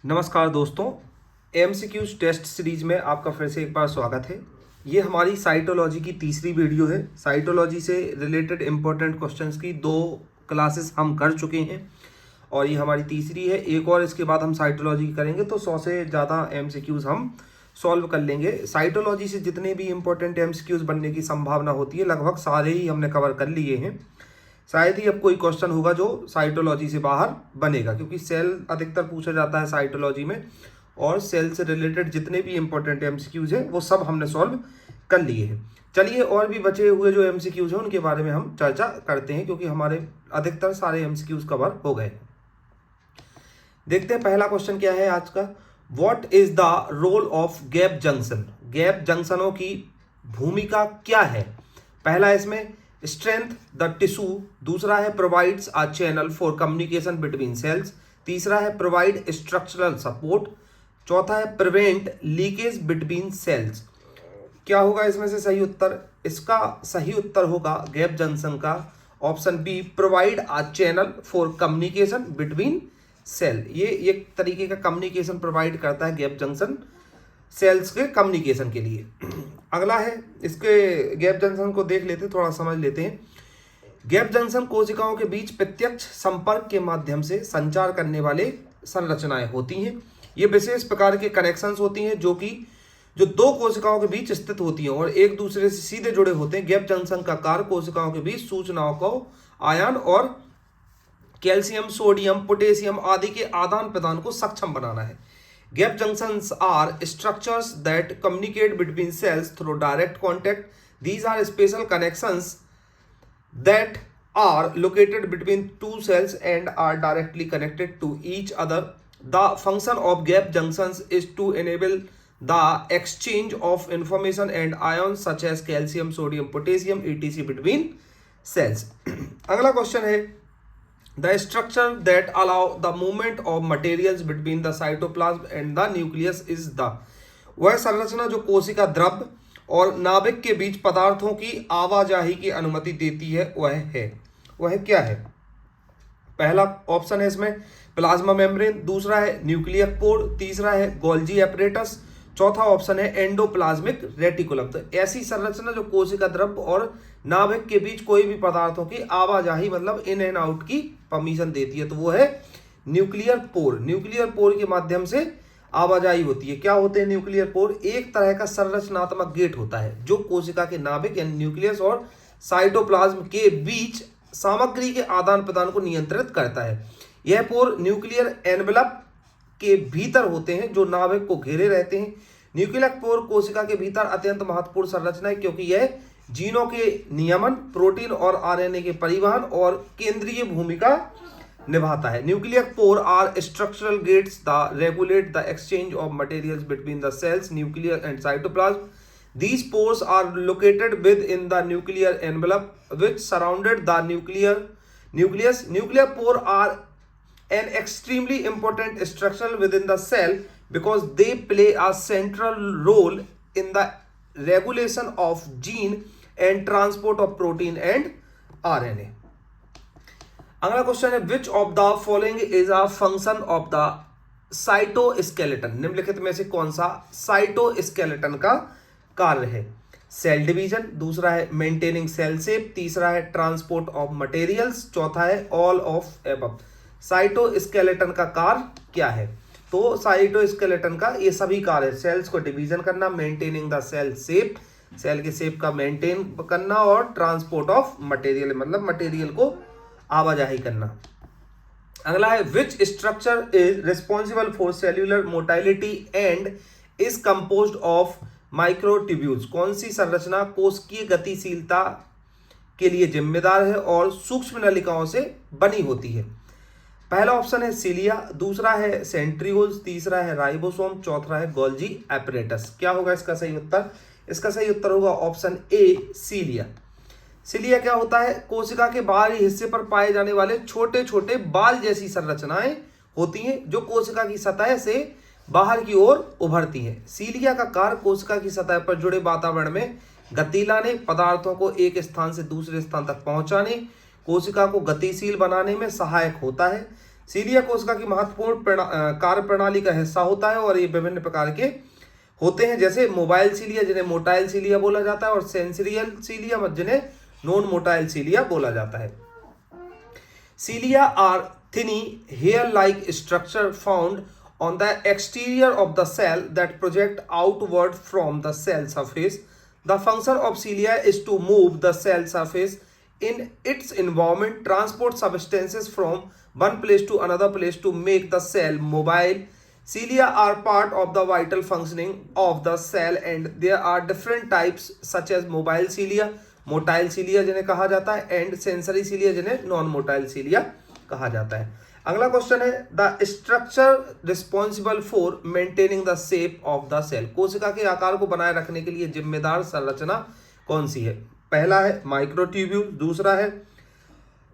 नमस्कार दोस्तों, MCQs test series में आपका फिर से एक बार स्वागत है। ये हमारी साइटोलॉजी की तीसरी वीडियो है। साइटोलॉजी से रिलेटेड इम्पोर्टेंट क्वेश्चंस की 2 क्लासेस हम कर चुके हैं और ये हमारी तीसरी है। एक और इसके बाद हम साइटोलॉजी करेंगे तो 100 से ज़्यादा एमसीक्यूज हम सॉल्व कर लेंगे। साइटोलॉजी से जितने भी इम्पोर्टेंट एमसीक्यूज बनने की संभावना होती है लगभग सारे ही हमने कवर कर लिए हैं। शायद ही अब कोई क्वेश्चन होगा जो साइटोलॉजी से बाहर बनेगा, क्योंकि सेल अधिकतर पूछा जाता है साइटोलॉजी में और सेल से रिलेटेड जितने भी इंपॉर्टेंट एमसीक्यूज हैं वो सब हमने सॉल्व कर लिए हैं। चलिए और भी बचे हुए जो एमसीक्यूज हैं उनके बारे में हम चर्चा करते हैं, क्योंकि हमारे अधिकतर सारे एमसीक्यूज कवर हो गए। देखते हैं पहला क्वेश्चन क्या है आज का। What is the role of gap junction? Gap जंक्शनों की भूमिका क्या है? पहला इसमें स्ट्रेंथ द टिश्यू, दूसरा है provides a channel for communication between cells, तीसरा है प्रोवाइड स्ट्रक्चरल सपोर्ट, चौथा है प्रिवेंट लीकेज बिटवीन सेल्स। क्या होगा इसमें से सही उत्तर? इसका सही उत्तर होगा गैप जंक्शन का option B, provide a channel for communication between cell. ये एक तरीके का कम्युनिकेशन प्रोवाइड करता है गैप जंक्शन सेल्स के कम्युनिकेशन के लिए। अगला है, इसके गैप जंक्शन को देख लेते हैं, थोड़ा समझ लेते हैं। गैप जंक्शन कोशिकाओं के बीच प्रत्यक्ष संपर्क के माध्यम से संचार करने वाले संरचनाएं होती हैं। ये विशेष प्रकार के कनेक्शंस होती हैं जो 2 कोशिकाओं के बीच स्थित होती हैं और एक दूसरे से सीधे जुड़े होते हैं। गैप जंक्शन का कार्य कोशिकाओं के बीच सूचनाओं को आयन और कैल्शियम, सोडियम, पोटेशियम आदि के आदान प्रदान को सक्षम बनाना है। Gap junctions are structures that communicate between cells through direct contact. These are special connections that are located between 2 cells and are directly connected to each other. The function of gap junctions is to enable the exchange of information and ions such as calcium, sodium, potassium, etc. between cells. अगला question है, the structure that allow the movement of materials between the cytoplasm and the nucleus is the, वह संरचना जो कोशिका द्रव और नाभिक के बीच पदार्थों की आवाजाही की अनुमति देती है वह क्या है? पहला ऑप्शन है इसमें प्लाज्मा मेम्ब्रेन, दूसरा है न्यूक्लियर पोर, तीसरा है गोल्जी एपरेटस, चौथा ऑप्शन है एंडोप्लाज्मिक रेटिकुलम। तो ऐसी संरचना जो कोशिका द्रव और नाभिक के बीच कोई भी पदार्थों की आवाजाही मतलब इन एंड आउट की परमिशन देती है, तो वो है न्यूक्लियर पोर। न्यूक्लियर पोर के माध्यम से आवाजाही होती है। क्या होते हैं न्यूक्लियर पोर? एक तरह का संरचनात्मक गेट होता है जो कोशिका के नाभिक यानी न्यूक्लियस और साइटोप्लाज्म के बीच सामग्री के आदान प्रदान को नियंत्रित करता है। यह पोर न्यूक्लियर एनवेलप के भीतर होते हैं जो नाभिक को घेरे रहते हैं। न्यूक्लियर पोर कोशिका के भीतर अत्यंत महत्वपूर्ण संरचना है, क्योंकि यह जीनों के नियमन, प्रोटीन और आरएनए के परिवहन और केंद्रीय भूमिका निभाता है। Nuclear pore are structural gates the regulate the exchange of materials between the cells, nuclear and cytoplasm. These pores are located within the nuclear envelope which surrounded the nucleus. Nuclear pore are an extremely important structure within the cell because they play a central role in the regulation of gene and transport of protein and RNA. अगला question है, which of the following is a function of the cytoskeleton? निम्नलिखित में से कौन सा cytoskeleton का कार्य है? सेल डिवीजन, दूसरा है मेंटेनिंग सेल शेप, तीसरा है ट्रांसपोर्ट ऑफ मटेरियल्स, चौथा है ऑल ऑफ एबव। साइटोस्केलेटन का कार्य क्या है? तो साइटोस्केलेटन का ये सभी कार्य है, सेल्स को डिवीजन करना, maintaining the cell shape, cell के शेप का मेंटेन करना, और ट्रांसपोर्ट ऑफ मटेरियल मतलब मटेरियल को आवाजाही करना। अगला है, which structure is responsible for cellular motility and is composed of microtubules? कौन सी संरचना कोशिकीय गतिशीलता के लिए जिम्मेदार है और सूक्ष्म नलिकाओं से बनी होती है? पहला ऑप्शन है सीलिया, दूसरा है सेंट्रियोल्स, तीसरा है राइबोसोम, चौथा है गोल्जी एपरेटस। क्या होगा इसका सही उत्तर? इसका सही उत्तर होगा ऑप्शन ए, सीलिया। सीलिया क्या होता है? कोशिका के बाहरी हिस्से पर पाए जाने वाले छोटे छोटे बाल जैसी संरचनाएं होती हैं जो कोशिका की सतह से बाहर की ओर उभरती हैं। सीलिया का कार्य कोशिका की सतह पर जुड़े वातावरण में गति लाने, पदार्थों को एक स्थान से दूसरे स्थान तक पहुंचाने, कोशिका को गतिशील बनाने में सहायक होता है। सीलिया कोशिका की महत्वपूर्ण कार्य प्रणाली का हिस्सा होता है और ये विभिन्न प्रकार के होते हैं, जैसे मोबाइल सीलिया जिन्हें मोटाइल सीलिया बोला जाता है और सेंसरियल सीलिया जिन्हें नॉन मोटाइल सीलिया बोला जाता है। सीलिया are thinny hair-like structure found on the exterior of the cell that project outward from the cell surface. The function of cilia is to move the cell surface in its environment, transport substances from one place to another place to make the cell mobile. Cilia are part of the vital functioning of the cell and there are different types such as mobile cilia, motile cilia जिन्हें कहा जाता है, and sensory cilia जिन्हें non motile cilia कहा जाता है। अगला question है the structure responsible for maintaining the shape of the cell. कोशिका के आकार को बनाए रखने के लिए जिम्मेदार संरचना कौन सी है? पहला है माइक्रोट्यूब्यूल, दूसरा है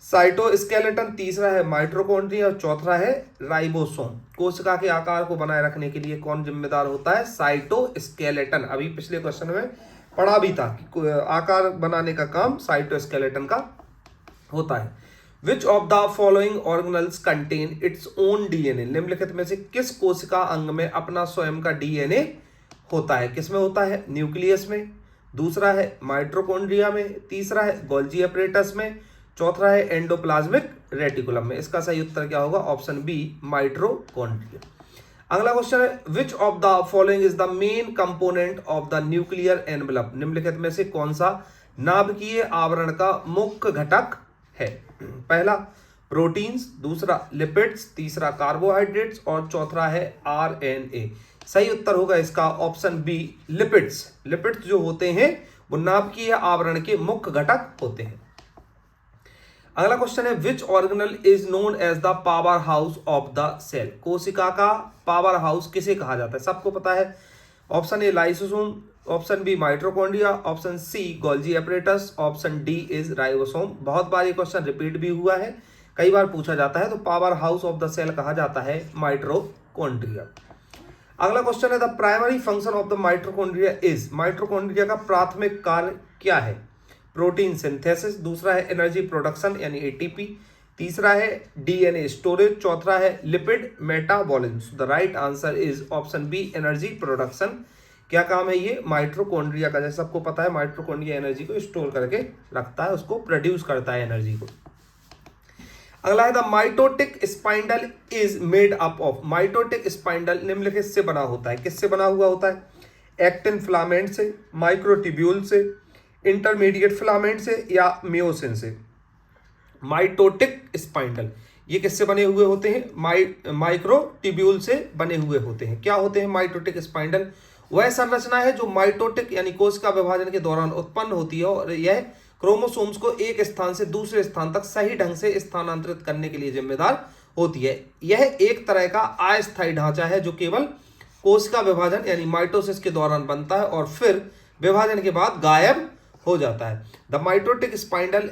साइटोस्केलेटन, तीसरा है माइटोकॉन्ड्रिया और चौथा है राइबोसोम। कोशिका के आकार को बनाए रखने के लिए कौन जिम्मेदार होता है? साइटोस्केलेटन। अभी पिछले क्वेश्चन में पढ़ा भी था कि आकार बनाने का काम साइटोस्केलेटन का होता है। Which of the following organelles contain its own DNA? निम्नलिखित में से किस कोशिका अंग में अपना स्वयं का डीएनए होता है? किसमें होता है? न्यूक्लियस में, दूसरा है माइटोकॉन्ड्रिया में, तीसरा है गोल्जी अपरेटस में, चौथा है एंडोप्लाज्मिक रेटिकुलम में। इसका सही उत्तर क्या होगा? Option B, mitochondria. अगला क्वेश्चन है which of the following is the main component of the nuclear envelope? निम्नलिखित में से कौन सा नाभिकीय आवरण का मुख्य घटक है? पहला प्रोटीन्स, दूसरा लिपिड्स, तीसरा कार्बोहाइड्रेट्स और चौथा है आरएनए। सही उत्तर होगा इसका ऑप्शन बी, लिपिड्स। लिपिड्स जो होते हैं वो नाभिकीय आवरण के मुख्य घटक होते हैं। अगला क्वेश्चन है which organelle is known as the power house of the cell? कोशिका का पावर हाउस किसे कहा जाता है? सबको पता है। Option A lysosome, option B mitochondria, option C Golgi apparatus, option D is ribosome. बहुत बार ये क्वेश्चन रिपीट भी हुआ है, कई बार पूछा जाता है। तो power house of the cell कहा जाता है माइटोकॉन्ड्रिया। अगला क्वेश्चन है the primary function of the mitochondria is? Mitochondria का प्राथमिक कार्य क्या है? प्रोटीन सिंथेसिस, दूसरा है एनर्जी प्रोडक्शन यानी एटीपी, तीसरा है डीएनए स्टोरेज, चौथा है lipid metabolism. The right answer is option B, energy production. क्या काम है ये माइटोकॉन्ड्रिया का? जैसे सबको पता है माइटोकॉन्ड्रिया एनर्जी को स्टोर करके रखता है, उसको प्रोड्यूस करता है एनर्जी को। अगला है the mitotic spindle is made up of? Mitotic spindle निम्नलिखित से बना होता है। किससे बना हुआ होता है? एक्टिन फिलामेंट से, माइक्रोट्यूब्यूल से, इंटरमीडिएट फिलामेंट से या मियोसिन से। माइटोटिक स्पाइंडल ये किससे बने हुए होते हैं? माइक्रोट्यूब्यूल से बने हुए होते हैं। क्या होते हैं माइटोटिक स्पाइंडल? वह संरचना है जो माइटोटिक यानी कोशिका विभाजन के दौरान उत्पन्न होती है और यह क्रोमोसोम्स को एक स्थान से दूसरे स्थान तक सही ढंग से स्थानांतरित करने के लिए जिम्मेदार होती है। यह एक तरह का अस्थायी ढांचा है जो केवल कोशिका विभाजन यानी माइटोसिस के दौरान बनता है और फिर विभाजन के बाद गायब हो जाता है। The mitotic spindle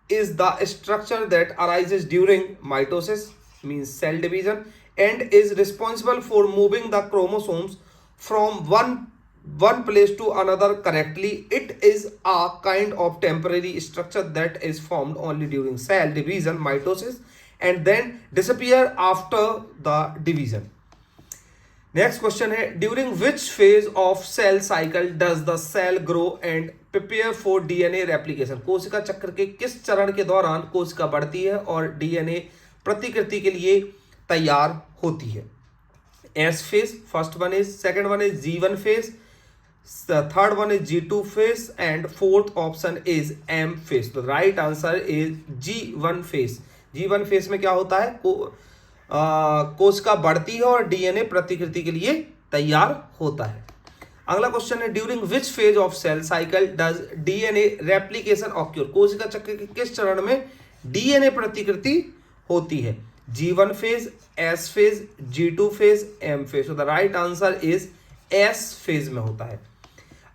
is the structure that arises during mitosis means cell division and is responsible for moving the chromosomes from one place to another correctly. It is a kind of temporary structure that is formed only during cell division mitosis and then disappear after the division. Next question है during which phase of cell cycle does the cell grow and prepare for DNA replication? कोशिका चक्र के किस चरण के दौरान कोशिका बढ़ती है और डीएनए प्रतिकृति के लिए तैयार होती है? S phase first one is, second one is G1 phase, third one is G2 phase and fourth option is M phase. तो right answer is G1 phase. G1 phase में क्या होता है? कोशिका बढ़ती है और डीएनए प्रतिकृति के लिए तैयार होता है। अगला क्वेश्चन है during which phase of cell cycle does DNA replication occur? कोशिका चक्र के किस चरण में डीएनए प्रतिकृति होती है? G1 phase, S phase, G2 phase, M phase. तो the right answer is S phase में होता है।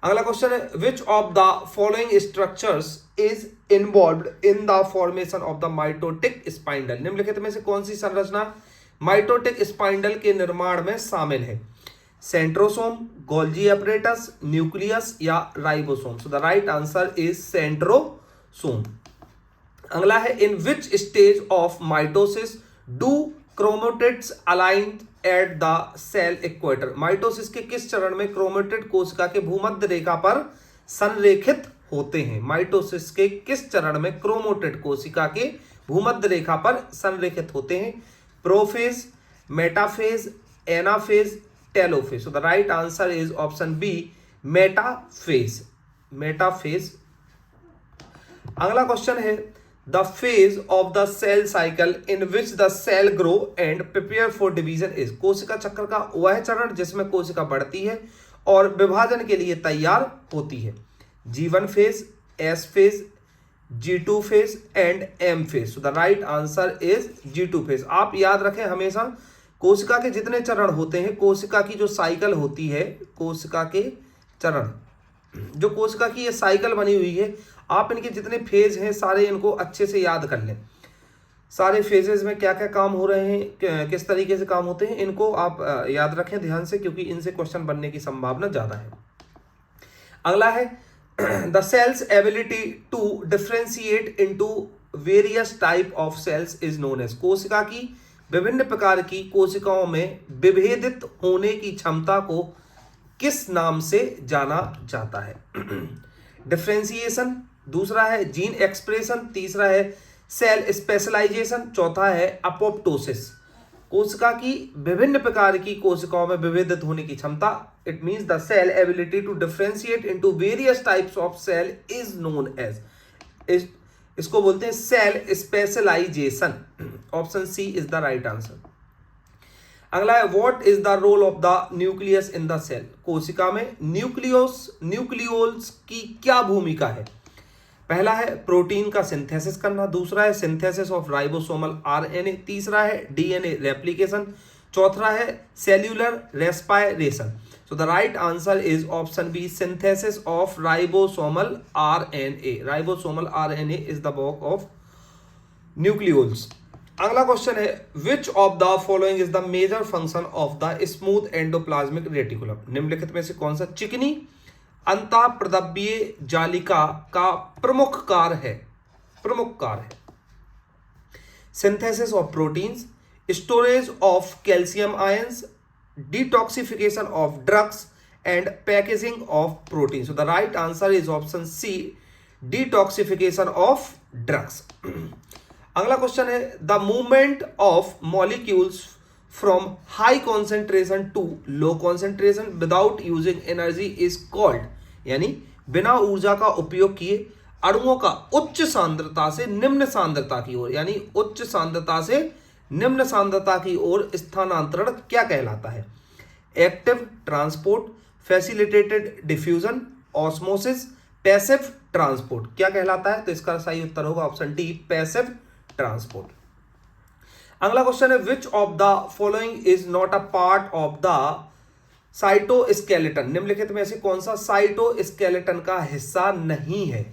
अगला क्वेश्चन है which of the following structures is involved in the formation of the mitotic spindle? निम्नलिखित में से कौन सी संरचना माइटोटिक स्पाइंडल के निर्माण में शामिल है? सेंट्रोसोम, गोल्जी अपरेटस, न्यूक्लियस या ribosome? So the right answer is centrosome. अगला है in which stage of mitosis do chromatids aligned at the cell equator. Mitosis के किस चरण में क्रोमेटिड कोशिका के भूमध्य रेखा पर संरेखित होते हैं? माइटोसिस के किस चरण में क्रोमेटिड कोशिका के भूमध्य रेखा पर संरेखित होते हैं? Prophase, metaphase, anaphase, telophase. So the right answer is option B, metaphase. Metaphase. अगला क्वेश्चन है, the phase of the cell cycle in which the cell grow and prepare for division is. कोशिका चक्र का वह चरण जिसमें कोशिका बढ़ती है और विभाजन के लिए तैयार होती है। G1 phase, S phase, G2 phase and M phase. So the right answer is G2 phase. आप याद रखें हमेशा कोशिका के जितने चरण होते हैं, कोशिका की जो साइकिल होती है, कोशिका के चरण, जो कोशिका की ये साइकिल बनी हुई है, आप इनके जितने फेज हैं सारे इनको अच्छे से याद कर लें। सारे फेजेस में क्या क्या काम हो रहे हैं, किस तरीके से काम होते हैं, इनको आप याद रखें ध्यान से, क्योंकि इनसे क्वेश्चन बनने की संभावना ज्यादा है। अगला है the cell's ability to differentiate into various type of cells is known as. कोशिका की विभिन्न प्रकार की कोशिकाओं में विभेदित होने की क्षमता को किस नाम से जाना जाता है? डिफरेंशिएशन, दूसरा है जीन एक्सप्रेशन, तीसरा है सेल स्पेशलाइजेशन, चौथा है अपोप्टोसिस। कोशिका की विभिन्न प्रकार की कोशिकाओं में विभेदित होने की क्षमता, it means the cell ability to differentiate into various types of cell is known as, इसको बोलते हैं cell specialisation. Option C is the right answer. अगला है what is the role of the nucleus in the cell. कोशिका में न्यूक्लियोल्स की क्या भूमिका है? पहला है प्रोटीन का सिंथेसिस करना, दूसरा है सिंथेसिस ऑफ राइबोसोमल आरएनए, तीसरा है डीएनए रेप्लिकेशन, चौथा है cellular respiration. So the right answer is option B, synthesis of ribosomal RNA. Ribosomal RNA is the work of nucleolus. अगला क्वेश्चन है which of the following is the major function of the smooth endoplasmic reticulum. निम्नलिखित में से कौन सा चिकनी अंतःप्रदव्य जालिका का प्रमुख कार्य है? Synthesis of proteins, storage of calcium ions, detoxification of drugs and packaging of protein. So the right answer is option C, detoxification of drugs. अगला क्वेश्चन है the movement of molecules from high concentration to low concentration without using energy is called, यानी बिना ऊर्जा का उपयोग किए अणुओं का उच्च सांद्रता से निम्न सांद्रता की ओर, यानी उच्च सांद्रता से निम्न सांद्रता की ओर स्थानांतरण क्या कहलाता है? Active transport, facilitated diffusion, osmosis, passive transport क्या कहलाता है? तो इसका सही उत्तर होगा ऑप्शन डी, पैसिव ट्रांसपोर्ट। अगला क्वेश्चन है which of the following is not a part of the cytoskeleton. निम्नलिखित में से कौन सा साइटोस्केलेटन का हिस्सा नहीं है?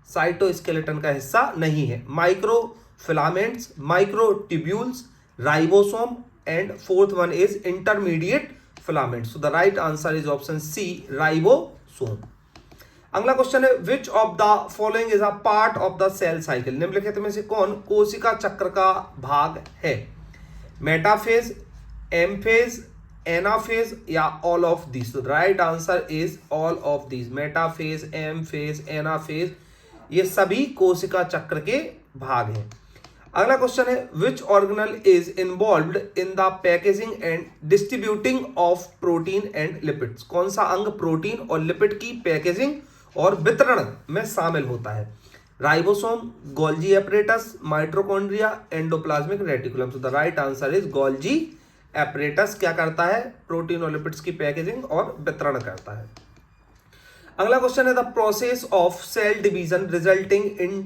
साइटोस्केलेटन का हिस्सा नहीं है। Micro filaments, microtubules, ribosome and fourth one is intermediate filaments. So the right answer is option C, ribosome. अगला क्वेश्चन है which of the following is a part of the cell cycle. निम्नलिखित में से कौन कोशिका चक्र का भाग है? मेटाफेज, एम फेज, एनाफेज या ऑल ऑफ दीज। तो right answer is all of these. Metaphase, M phase, anaphase ये सभी कोशिका चक्र के भाग हैं। अगला क्वेश्चन है which organelle is involved in the packaging and distributing of protein and lipids. कौन सा अंग प्रोटीन और लिपिड की पैकेजिंग और वितरण में शामिल होता है? Ribosome, Golgi apparatus, mitochondria, endoplasmic reticulum. तो the right answer is Golgi apparatus क्या करता है? प्रोटीन और लिपिड्स की पैकेजिंग और वितरण करता है। अगला क्वेश्चन है the process of cell division resulting in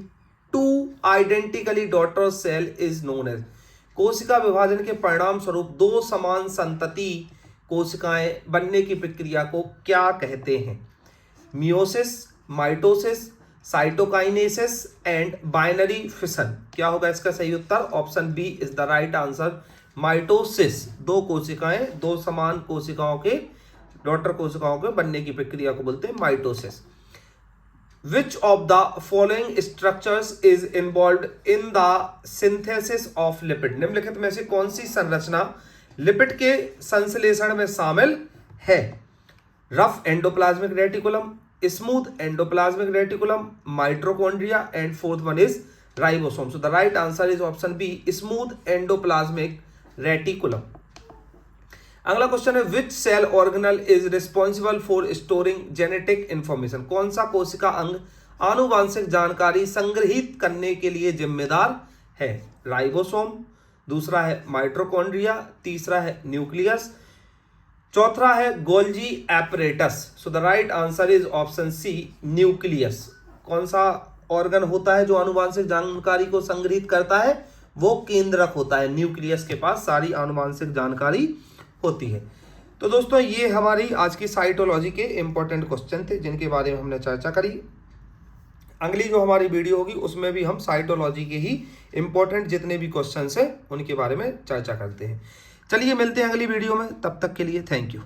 two identically daughter cell is known as. कोशिका विभाजन के परिणाम स्वरूप दो समान संतति कोशिकाएं बनने की प्रक्रिया को क्या कहते हैं? Meiosis, mitosis, cytokinesis and binary fission. क्या होगा इसका सही उत्तर? Option B is the right answer, mitosis. दो कोशिकाएं, दो समान कोशिकाओं के, डॉटर कोशिकाओं के बनने की प्रक्रिया को बोलते हैं mitosis. Which of the following structures is involve in the synthesis of lipid, निम्नलिखित में से कौन सी संरचना लिपिड के संश्लेषण में शामिल है? Rough endoplasmic reticulum, smooth endoplasmic reticulum, mitochondria and fourth one is ribosome. So the right answer is option B, smooth endoplasmic reticulum. अगला क्वेश्चन है which cell organelle is responsible for storing genetic information, कौन सा कोशिका अंग आनुवांशिक जानकारी संग्रहित करने के लिए जिम्मेदार है? राइबोसोम, दूसरा है माइटोकॉन्ड्रिया, तीसरा है न्यूक्लियस, चौथा है Golgi apparatus. So the right answer is option C, nucleus. कौन सा ऑर्गन होता है जो आनुवांशिक जानकारी को संग्रहित करता है? वो केंद्रक होता है, न्यूक्लियस के पास सारी आनुवांशिक जानकारी होती है। तो दोस्तों ये हमारी आज की साइटोलॉजी के इंपॉर्टेंट क्वेश्चन थे जिनके बारे में हमने चर्चा करी। अगली जो हमारी वीडियो होगी उसमें भी हम साइटोलॉजी के ही इंपॉर्टेंट जितने भी क्वेश्चंस हैं उनके बारे में चर्चा करते हैं। चलिए मिलते हैं अगली वीडियो में, तब तक के लिए थैंक यू।